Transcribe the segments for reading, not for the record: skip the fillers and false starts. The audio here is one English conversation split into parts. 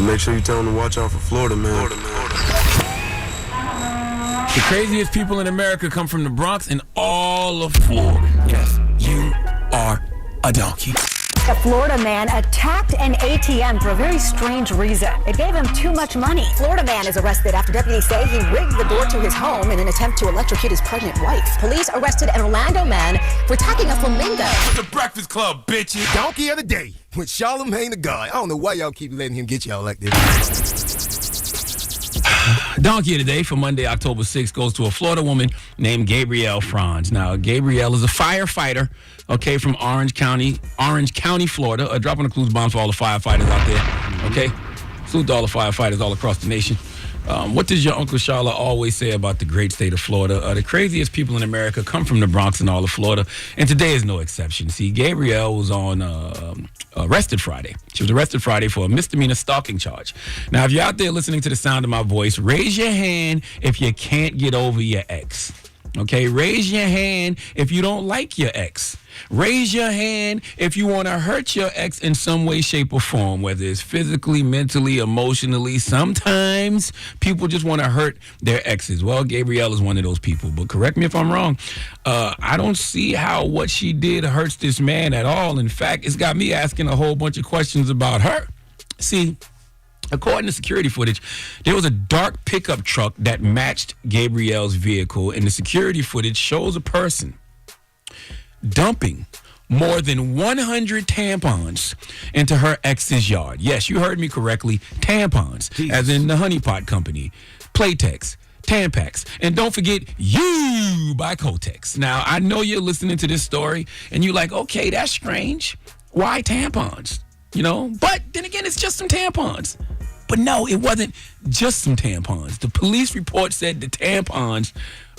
make sure you tell them to watch out for Florida, man. The craziest people in America come from the Bronx and all of Florida. Yes, you are a donkey. A Florida man attacked an ATM for a very strange reason. It gave him too much money. Florida man is arrested after deputies say he rigged the door to his home in an attempt to electrocute his pregnant wife. Police arrested an Orlando man for attacking a flamingo. It's the Breakfast Club, bitches. Donkey of the day with Charlamagne the God. I don't know why y'all keep letting him get y'all like this. Donkey of the day for Monday, October 6th goes to a Florida woman named Gabrielle Franz. Now, Gabrielle is a firefighter, okay, from Orange County, Florida. Dropping the clues bombs for all the firefighters out there, okay? Salute to all the firefighters all across the nation. What does your Uncle Shala always say about the great state of Florida? The craziest people in America come from the Bronx and all of Florida, and today is no exception. See, Gabrielle was arrested Friday. She was arrested Friday for a misdemeanor stalking charge. Now, if you're out there listening to the sound of my voice, raise your hand if you can't get over your ex. Okay, raise your hand if you don't like your ex. Raise your hand if you want to hurt your ex in some way, shape, or form, whether it's physically, mentally, emotionally. Sometimes people just want to hurt their exes. Well, Gabrielle is one of those people, but correct me if I'm wrong. I don't see how what she did hurts this man at all. In fact, it's got me asking a whole bunch of questions about her. See, according to security footage, there was a dark pickup truck that matched Gabrielle's vehicle, and the security footage shows a person dumping more than 100 tampons into her ex's yard. Yes, you heard me correctly. Tampons, Jesus. As in the Honey Pot Company, Playtex, Tampax, and don't forget You by Kotex. Now, I know you're listening to this story, and you're like, okay, that's strange. Why tampons? You know, but then again, it's just some tampons. But no, it wasn't just some tampons. The police report said the tampons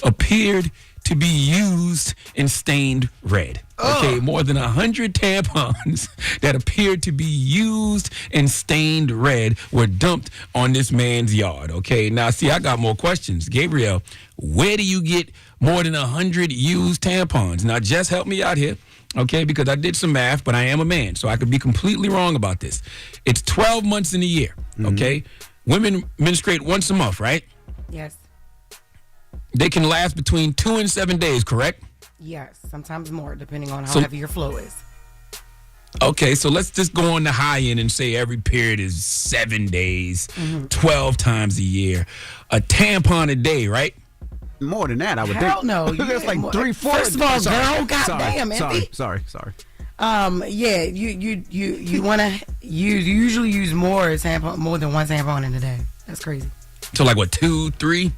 appeared to be used and stained red. Okay, more than 100 tampons that appeared to be used and stained red were dumped on this man's yard. Okay, now see, I got more questions. Gabrielle, where do you get more than 100 used tampons? Now, Jess, help me out here. Okay, because I did some math, but I am a man, so I could be completely wrong about this. It's 12 months in a year, okay? Women menstruate once a month, right? Yes. They can last between 2 and 7 days, correct? Yes, sometimes more, depending on how heavy your flow is. Okay, so let's just go on the high end and say every period is 7 days, 12 times a year. A tampon a day, right? More than that, I would think. Hell no. That's like 3-4. First of all, girl, goddamn, Sorry. Yeah, you want to usually use more than one tampon in a day. That's crazy. So like what, 2, 3?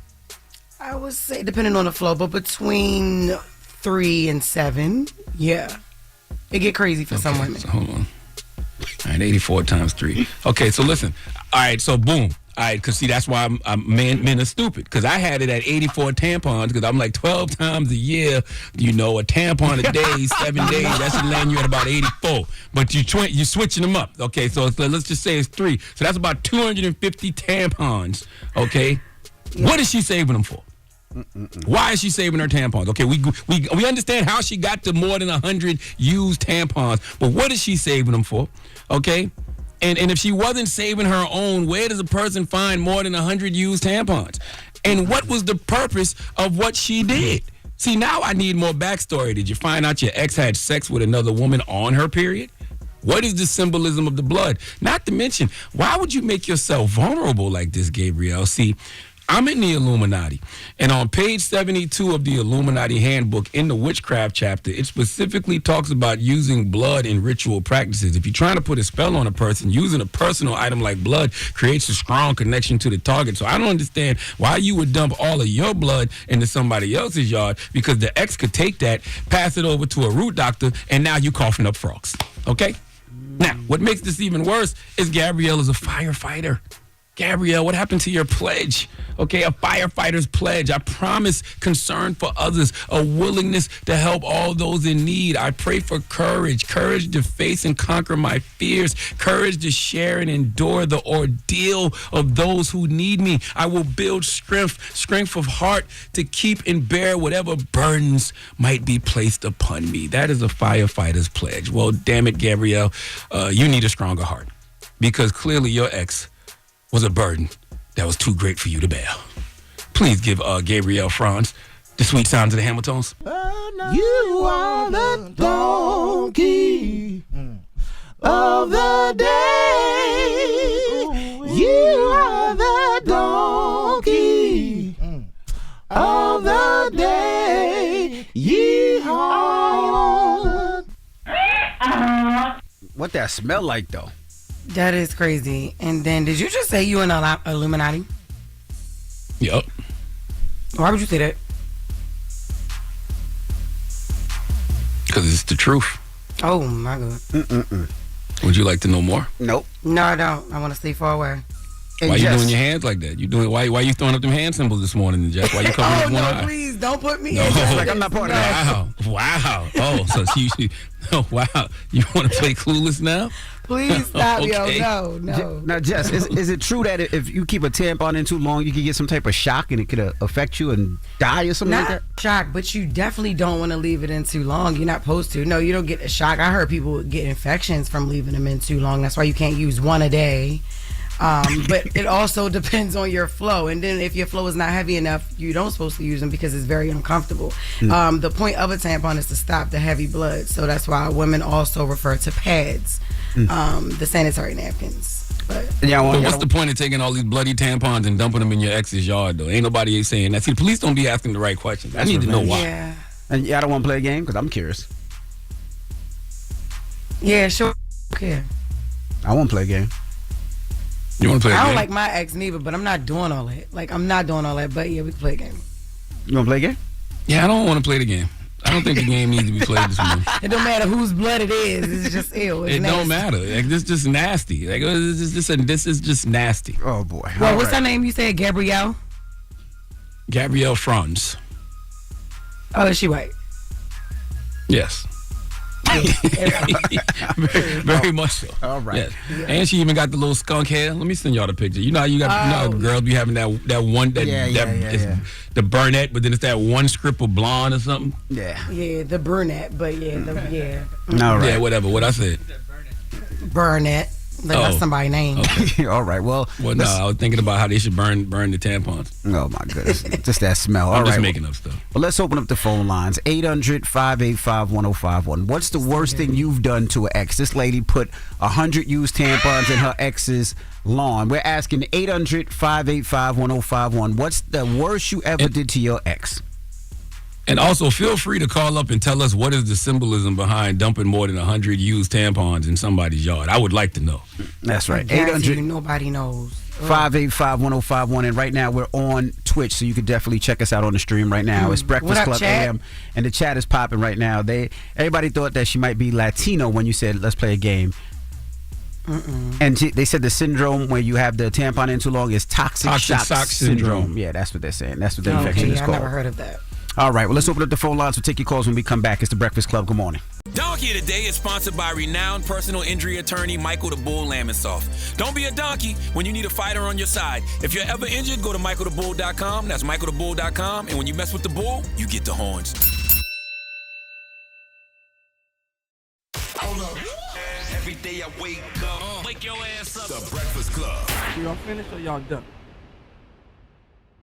I would say depending on the flow, but between 3 and 7, yeah, it get crazy for some women. So hold on. All right, 84 times 3. Okay, so listen. All right, so boom. All right, because see, that's why men are stupid. Because I had it at 84 tampons because I'm like 12 times a year, you know, a tampon a day, 7 days, that should land you at about 84. But you're switching them up. Okay, so let's just say it's 3. So that's about 250 tampons, okay? Yeah. What is she saving them for? Why is she saving her tampons? Okay, we understand how she got to more than 100 used tampons, but what is she saving them for? Okay? And if she wasn't saving her own, where does a person find more than 100 used tampons? And what was the purpose of what she did? See, now I need more backstory. Did you find out your ex had sex with another woman on her period? What is the symbolism of the blood? Not to mention, why would you make yourself vulnerable like this, Gabrielle? See, I'm in the Illuminati, and on page 72 of the Illuminati handbook in the witchcraft chapter, it specifically talks about using blood in ritual practices. If you're trying to put a spell on a person, using a personal item like blood creates a strong connection to the target. So I don't understand why you would dump all of your blood into somebody else's yard, because the ex could take that, pass it over to a root doctor, and now you coughing up frogs. Okay? Now, what makes this even worse is Gabrielle is a firefighter. Gabrielle, what happened to your pledge? Okay, a firefighter's pledge. I promise concern for others, a willingness to help all those in need. I pray for courage to face and conquer my fears, courage to share and endure the ordeal of those who need me. I will build strength of heart to keep and bear whatever burdens might be placed upon me. That is a firefighter's pledge. Well, damn it, Gabrielle, you need a stronger heart, because clearly your ex was a burden that was too great for you to bear. Please give Gabrielle Franz the sweet sounds of the Hamiltons. You are the donkey of the day. You are the donkey of the day. Yeehaw. What that smell like though? That is crazy. And then, did you just say you an Illuminati? Yup. Why would you say that? Because it's the truth. Oh my God. Would you like to know more? Nope. No, I don't. I want to stay far away. And Why you Jess, doing your hands like that? Why you throwing up them hand symbols this morning, Jess? Why you covering Oh up one no, eye? please don't put me No. in. It's like I'm not part of that. Wow. Oh, so wow. You want to play Clueless now? Please stop, Okay. yo. No. Now, Jess, is it true that if you keep a tampon in too long, you can get some type of shock and it could affect you and die or something Not like that? shock, but you definitely don't want to leave it in too long. You're not supposed to. No, you don't get a shock. I heard people get infections from leaving them in too long. That's why you can't use one a day. But it also depends on your flow. And then if your flow is not heavy enough, you don't supposed to use them because it's very uncomfortable. The point of a tampon is to stop the heavy blood. So that's why women also refer to pads, the sanitary napkins. But What's the point of taking all these bloody tampons and dumping them in your ex's yard, though? Ain't nobody saying that. See, the police don't be asking the right questions. I need to know why. yeah. And I don't want to play a game because I'm curious. Yeah, sure. Okay. I want to play a game. You want to play a I don't game? like my ex neither, but I'm not doing all that. Like, I'm not doing all that, but yeah, we can play a game. You want to play a game? Yeah, I don't want to play the game. I don't think the game needs to be played this morning. It don't matter whose blood it is. It's just ill. It's It nasty. don't matter. Like, this is just nasty. Like, this is just nasty. Oh, boy. Well, All what's right. her name? You said Gabrielle? Gabrielle Franz. Oh, is she white? Yes. very much so. All right. Yes. And she even got the little skunk hair. Let me send y'all the picture. You know how you got you know how girls be having that one that, Yeah. the brunette, but then it's that one strip of blonde or something. Yeah. Yeah, the brunette, but yeah, All right. Yeah, whatever. What I said. brunette. Like that's Oh. somebody's name. Okay. All right. Well, Well, no, I was thinking about how they should burn the tampons. oh, my goodness. Just that smell. All I'm just right. making up stuff. Well, let's open up the phone lines. 800-585-1051. What's the worst thing you've done to an ex? This lady put 100 used tampons in her ex's lawn. We're asking 800-585-1051. What's the worst you ever did to your ex? And also, feel free to call up and tell us what is the symbolism behind dumping more than 100 used tampons in somebody's yard. I would like to know. That's right. Guarantee you, nobody knows. 585-1051. And right now we're on Twitch, so you can definitely check us out on the stream right now. It's Breakfast What up, Club chat? AM, and the chat is popping right now. Everybody thought that she might be Latino when you said let's play a game. And they said the syndrome where you have the tampon in too long is toxic shock syndrome. Yeah, that's what they're saying. That's what the infection is I called. never heard of that. All right, well, let's open up the phone lines. We'll take your calls when we come back. It's the Breakfast Club. Good morning. Donkey Today is sponsored by renowned personal injury attorney Michael the Bull Lamonsoff. Don't be a donkey when you need a fighter on your side. If you're ever injured, go to michaelthebull.com. That's michaelthebull.com. And when you mess with the bull, you get the horns. Hold up. Every day I wake up, wake your ass up. The Breakfast Club. Y'all finished or y'all done?